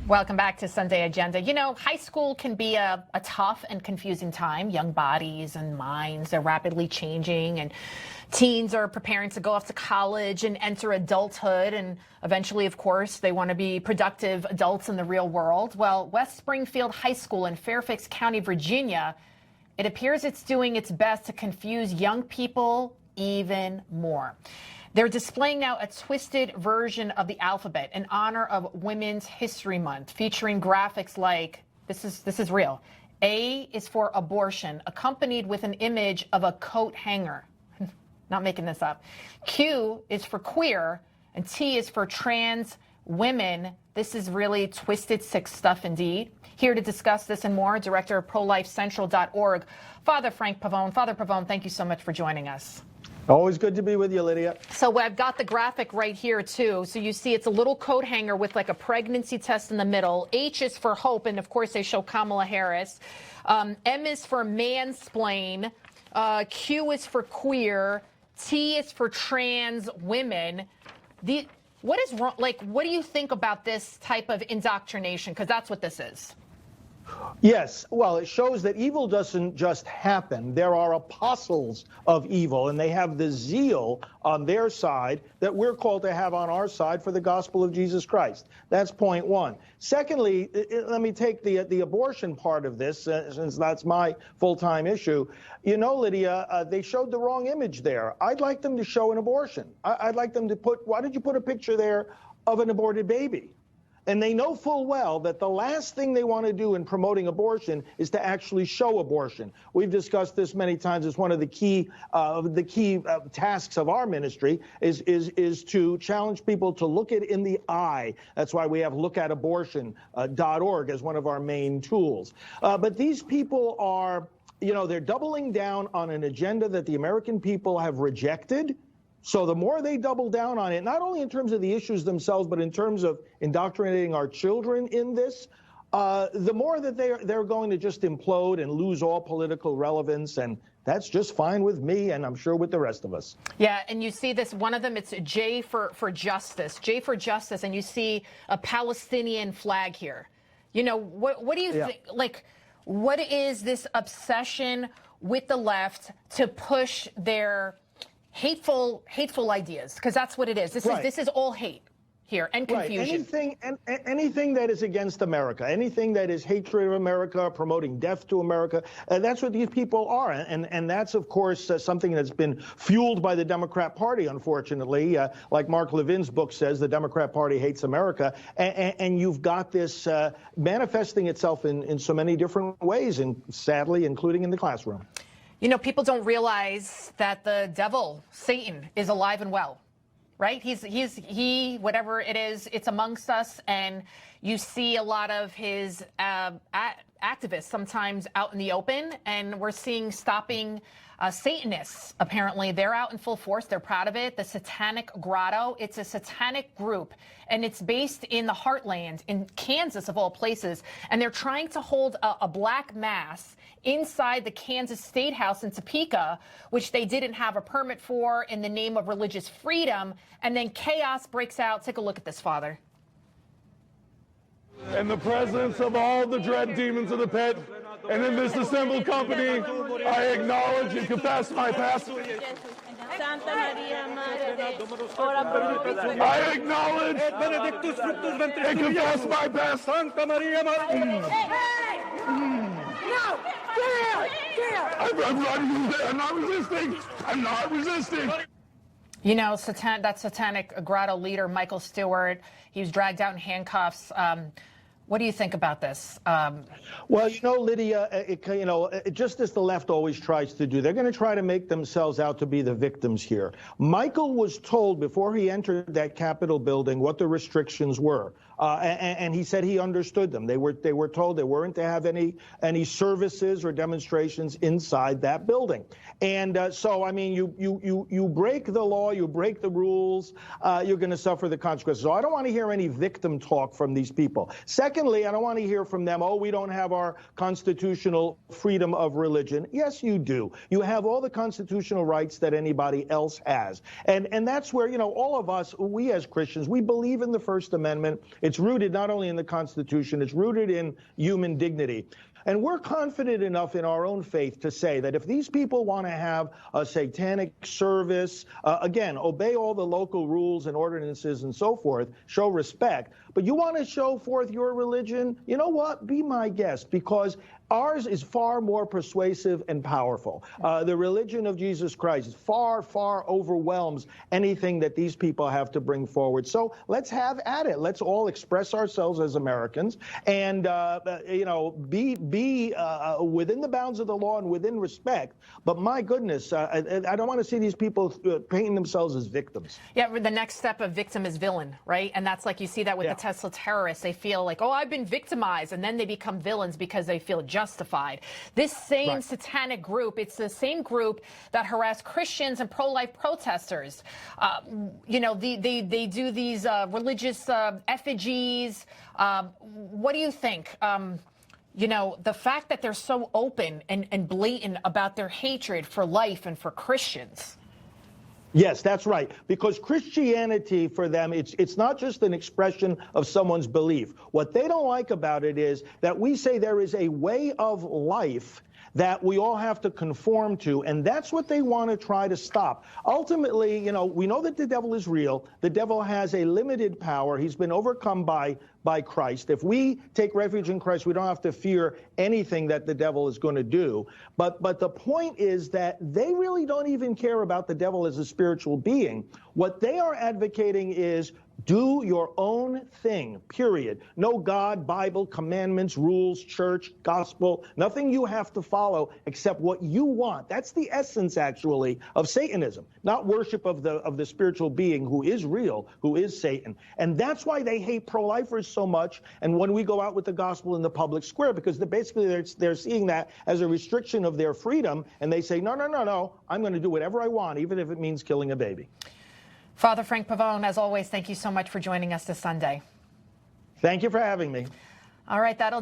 Welcome back to Sunday Agenda. You know, high school can be a tough and confusing time. Young bodies and minds are rapidly changing, and teens are preparing to go off to college and enter adulthood. And eventually, of course, they want to be productive adults in the real world. Well, West Springfield High School in Fairfax County, Virginia, it appears it's doing its best to confuse young people even more. They're displaying now a twisted version of the alphabet in honor of Women's History Month, featuring graphics like, this is real. A is for abortion, accompanied with an image of a coat hanger. Not making this up. Q is for queer, and T is for trans women. This is really twisted, sick stuff indeed. Here to discuss this and more, Director of ProLifeCentral.org, Father Frank Pavone. Father Pavone, thank you so much for joining us. Always good to be with you, Lydia. So I've got the graphic right here, too. So you see it's a little coat hanger with like a pregnancy test in the middle. H is for hope, and of course they show Kamala Harris. M is for mansplain. Q is for queer. T is for trans women. What is wrong? Like, what do you think about this type of indoctrination? Because that's what this is. Yes, well, it shows that evil doesn't just happen. There are apostles of evil, and they have the zeal on their side that we're called to have on our side for the gospel of Jesus Christ. That's point one. Secondly, let me take the abortion part of this, since that's my full-time issue. You know, Lydia, they showed the wrong image there. I'd like them to show an abortion. I'd like them to put, why did you put a picture there of an aborted baby? And they know full well that the last thing they want to do in promoting abortion is to actually show abortion. We've discussed this many times. It's one of the key tasks of our ministry is to challenge people to look it in the eye. That's why we have lookatabortion.org as one of our main tools. But these people are, you know, they're doubling down on an agenda that the American people have rejected. So the more they double down on it, not only in terms of the issues themselves, but in terms of indoctrinating our children in this, the more that they're going to just implode and lose all political relevance. And that's just fine with me, and I'm sure with the rest of us. Yeah, and you see this, one of them, it's J for justice, J for justice, and you see a Palestinian flag here. You know, what do you think, like, what is this obsession with the left to push their hateful ideas, because that's what it is. This is all hate here and confusion. Right. Anything that is against America, anything that is hatred of America, promoting death to America, that's what these people are. And that's, of course, something that's been fueled by the Democrat Party, unfortunately. Like Mark Levin's book says, the Democrat Party hates America. And you've got this manifesting itself in so many different ways, and sadly, including in the classroom. You know, people don't realize that the devil, Satan, is alive and well, right? He, whatever it is, it's amongst us. And you see a lot of his activists sometimes out in the open. And we're seeing stopping Satanists, apparently. They're out in full force. They're proud of it. The Satanic Grotto, it's a satanic group. And it's based in the heartland, in Kansas, of all places. And they're trying to hold a black mass inside the Kansas State House in Topeka, which they didn't have a permit for, in the name of religious freedom. And then chaos breaks out. Take a look at this, Father. In the presence of all the dread demons of the pit, and in this assembled company, I acknowledge and confess my past. I acknowledge and confess my past. Santa Maria. No! I'm not resisting. I'm not resisting. You know, that Satanic Grotto leader, Michael Stewart, he was dragged out in handcuffs. What do you think about this? Well, you know, Lydia, just as the left always tries to do, they're going to try to make themselves out to be the victims here. Michael was told before he entered that Capitol building what the restrictions were. And he said he understood them. They were told they weren't to have any services or demonstrations inside that building. And so, I mean, you break the law, you break the rules, you're going to suffer the consequences. So I don't want to hear any victim talk from these people. Second, Secondly, I don't want to hear from them, oh, we don't have our constitutional freedom of religion. Yes, you do. You have all the constitutional rights that anybody else has. And that's where, you know, all of us, we as Christians, we believe in the First Amendment. It's rooted not only in the Constitution, it's rooted in human dignity. And we're confident enough in our own faith to say that if these people want to have a satanic service, again, obey all the local rules and ordinances and so forth, show respect, but you want to show forth your religion, you know what? Be my guest, because ours is far more persuasive and powerful. The religion of Jesus Christ far, far overwhelms anything that these people have to bring forward. So let's have at it. Let's all express ourselves as Americans and, you know, be within the bounds of the law and within respect. But my goodness, I don't want to see these people painting themselves as victims. Yeah, the next step of victim is villain, right? And that's like you see that with the Tesla terrorists. They feel like, oh, I've been victimized, and then they become villains because they feel justified. This same satanic group, it's the same group that harass Christians and pro-life protesters. You know, they do these religious effigies. What do you think? You know, the fact that they're so open and blatant about their hatred for life and for Christians. Yes, that's right. Because Christianity for them, it's not just an expression of someone's belief. What they don't like about it is that we say there is a way of life that we all have to conform to, and that's what they want to try to stop. Ultimately, you know, we know that the devil is real. The devil has a limited power. He's been overcome by Christ. If we take refuge in Christ, we don't have to fear anything that the devil is going to do. But the point is that they really don't even care about the devil as a spiritual being. What they are advocating is do your own thing, period. No God, Bible, commandments, rules, church, gospel, nothing you have to follow except what you want. That's the essence, actually, of Satanism, not worship of the spiritual being who is real, who is Satan. And that's why they hate pro-lifers so much. And when we go out with the gospel in the public square, because they're seeing that as a restriction of their freedom, and they say, no, no, no, no, I'm going to do whatever I want, even if it means killing a baby. Father Frank Pavone, as always, thank you so much for joining us this Sunday. Thank you for having me. All right, that'll